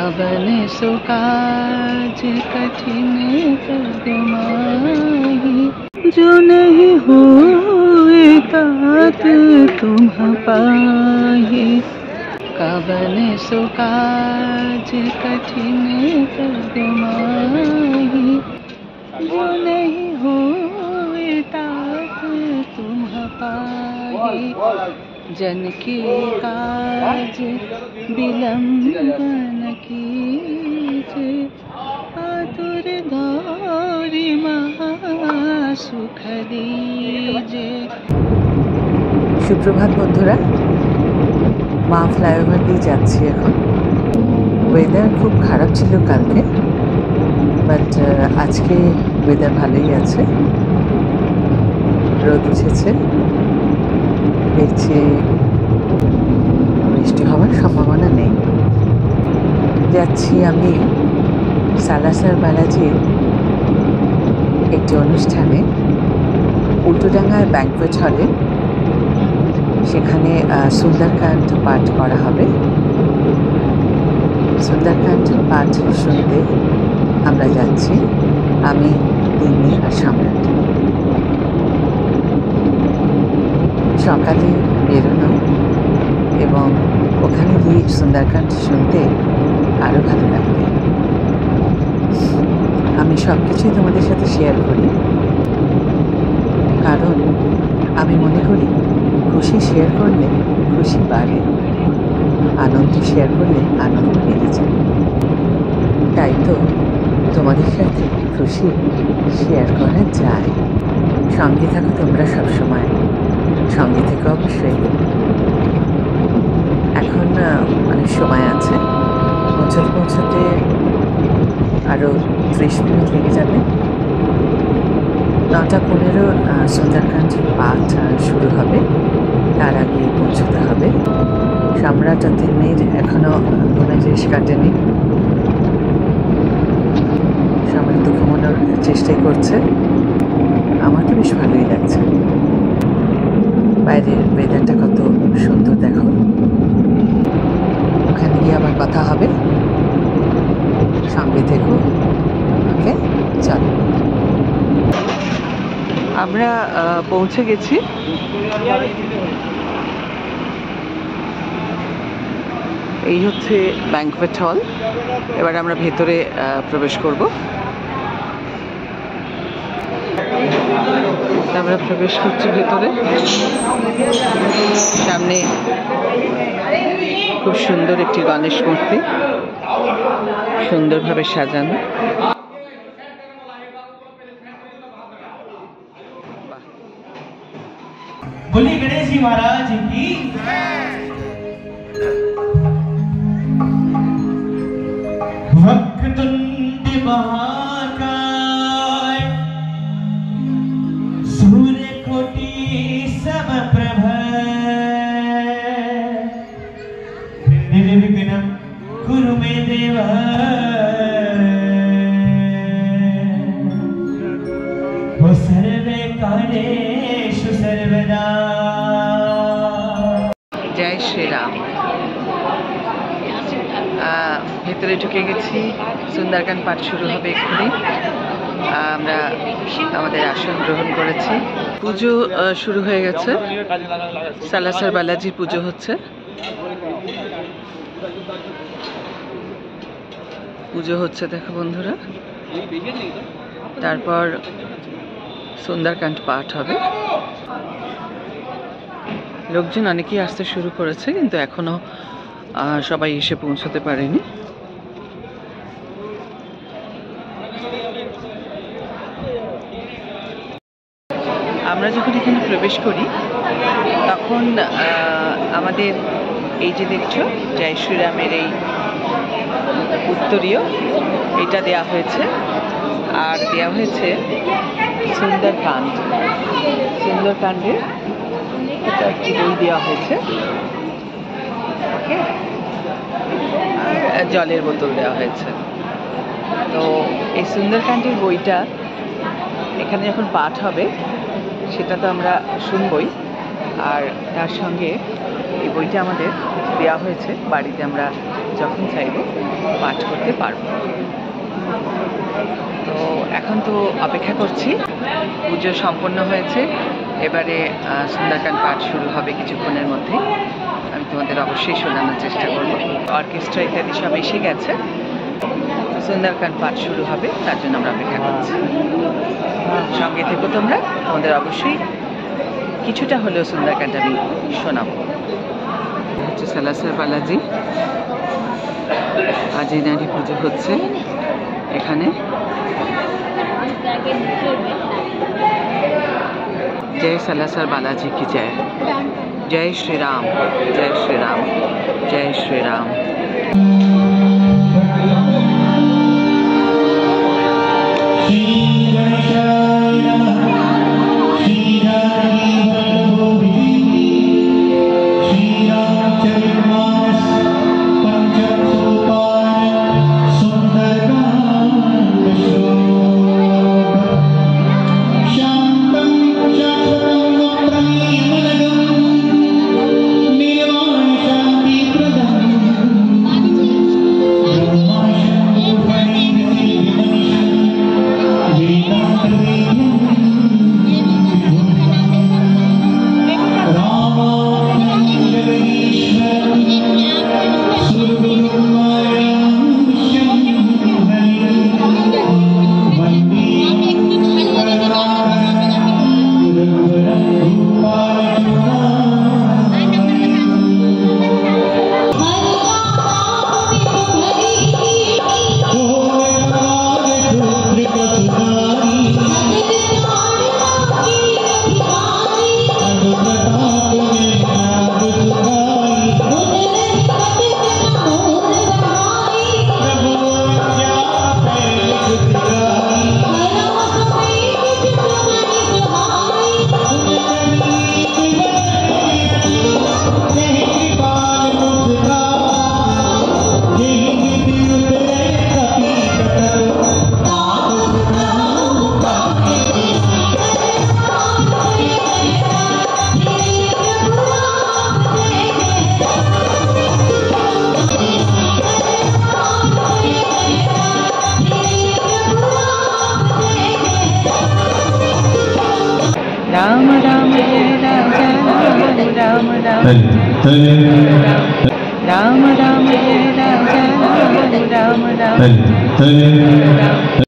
कवन सो काज कठिन कदमाही, जो नहीं होए तात तुम पाहि। कवन सो काज कठिन कदमाही, जो नहीं होए तात तुम पाहि। जन के काज विलंब न कीजे, आतुर दौरि महा सुख दीजे। সুপ্রভাত বন্ধুরা, মা ফ্লাইওভার দিয়ে যাচ্ছি এখন। ওয়েদার খুব খারাপ ছিল কালকে, বাট আজকে ওয়েদার ভালোই আছে, রোদ উঠেছে। দেখছি বৃষ্টি হওয়ার সম্ভাবনা নেই। যাচ্ছি আমি সালাসার বালাজির একটি অনুষ্ঠানে, উল্টোডাঙ্গার ব্যাংকুয়েট হলে। সেখানে সুন্দরকাণ্ড পাঠ করা হবে। সুন্দরকাণ্ড পাঠ শুনতে আমরা যাচ্ছি, আমি, তিন্নি আর সম্রাট। সকালে বেরোনো এবং ওখানে গিয়ে সুন্দরকাণ্ড শুনতে আরও ভালো লাগবে। আমি সব কিছুই তোমাদের সাথে শেয়ার করি, কারণ আমি মনে করি খুশি শেয়ার করলে খুশি বাড়ে, আনন্দ শেয়ার করলে আনন্দ বেড়ে যায়। তাই তো তোমাদের সাথে খুশি শেয়ার করা যায়। সঙ্গে থাকো তোমরা সবসময়, সঙ্গে থেকে অবশ্যই। এখন অনেক সময় আছে, পৌঁছাতে আরও 30 মিনিট লেগে যাবে। 9:15 সুন্দরকাণ্ড পাঠ শুরু হবে, তার আগে পৌঁছতে হবে। সম্রাট আর তিন্নির এখনও ঘুমের রেশ কাটেনি। সম্রাট তো ঘুমানোর চেষ্টাই করছে। আমার তো বেশ ভালোই লাগছে। বাইরের ওয়েদারটা কত সুন্দর দেখো। ওখানে গিয়ে আবার কথা হবে, সঙ্গে থেকো। ওকে, চলো। আমরা পৌঁছে গেছি। এই হচ্ছে ব্যাংকুয়েট হল। এবার আমরা ভেতরে প্রবেশ করব। আমরা প্রবেশ করছি ভেতরে। সামনে খুব সুন্দর একটি গণেশ মূর্তি, সুন্দরভাবে সাজানো। बोली गणेश जी महाराज की। वक्रतुंड महाकाय, सूर्य कोटि समप्रभ, निर्विघ्नं कुरु मे देव। वो सर्वे कार्येषु सर्वदा। জয় শ্রীরাম। ভেতরে ঢুকে গেছি। সুন্দরকাণ্ড পাঠ শুরু হবে এক্ষুনি। আমরা আমাদের আসন গ্রহণ করেছি। পুজো শুরু হয়ে গেছে। সালাসার বালাজির পুজো হচ্ছে। পুজো হচ্ছে দেখো বন্ধুরা। তারপর সুন্দরকাণ্ড পাঠ হবে। লোকজন অনেকেই আসতে শুরু করেছে, কিন্তু এখনো সবাই এসে পৌঁছতে পারেনি। আমরা যখন এখানে প্রবেশ করি তখন আমাদের এই যে দেখছো জয় শ্রীরামের এই উত্তরীয়, এটা দেয়া হয়েছে। আর দেয়া হয়েছে সুন্দরকাণ্ড। সুন্দরকাণ্ডের একটি বই দেওয়া হয়েছে, আর জলের বোতল দেওয়া হয়েছে। তো এই সুন্দরকাণ্ডের বইটা এখানে যখন পাঠ হবে সেটা তো আমরা শুনবই, আর তার সঙ্গে এই বইটা আমাদের দেওয়া হয়েছে, বাড়িতে আমরা যখন চাইব পাঠ করতে পারবো। তো এখন তো অপেক্ষা করছি, পুজো সম্পন্ন হয়েছে, এবারে সুন্দরকাণ্ড পাঠ শুরু হবে কিছুক্ষণের মধ্যে। আমি তোমাদের অবশ্যই শোনানোর চেষ্টা করব। অর্কেস্ট্রা ইত্যাদি সব এসে গেছে, সুন্দরকাণ্ড পাঠ শুরু হবে, তার জন্য আমরা অপেক্ষা করছি। সঙ্গে থেকো তোমরা, তোমাদের অবশ্যই কিছুটা হলেও সুন্দরকাণ্ড আমি শোনাবো। হচ্ছে সালাসার বালাজি, আজ এই নারী পুজো হচ্ছে এখানে। जय सालासर बालाजी की जय। जय श्री राम, जय श्री राम, जय श्री राम। राम राम जय राजा राम राम राम, राम राम जय राजा राम राम राम।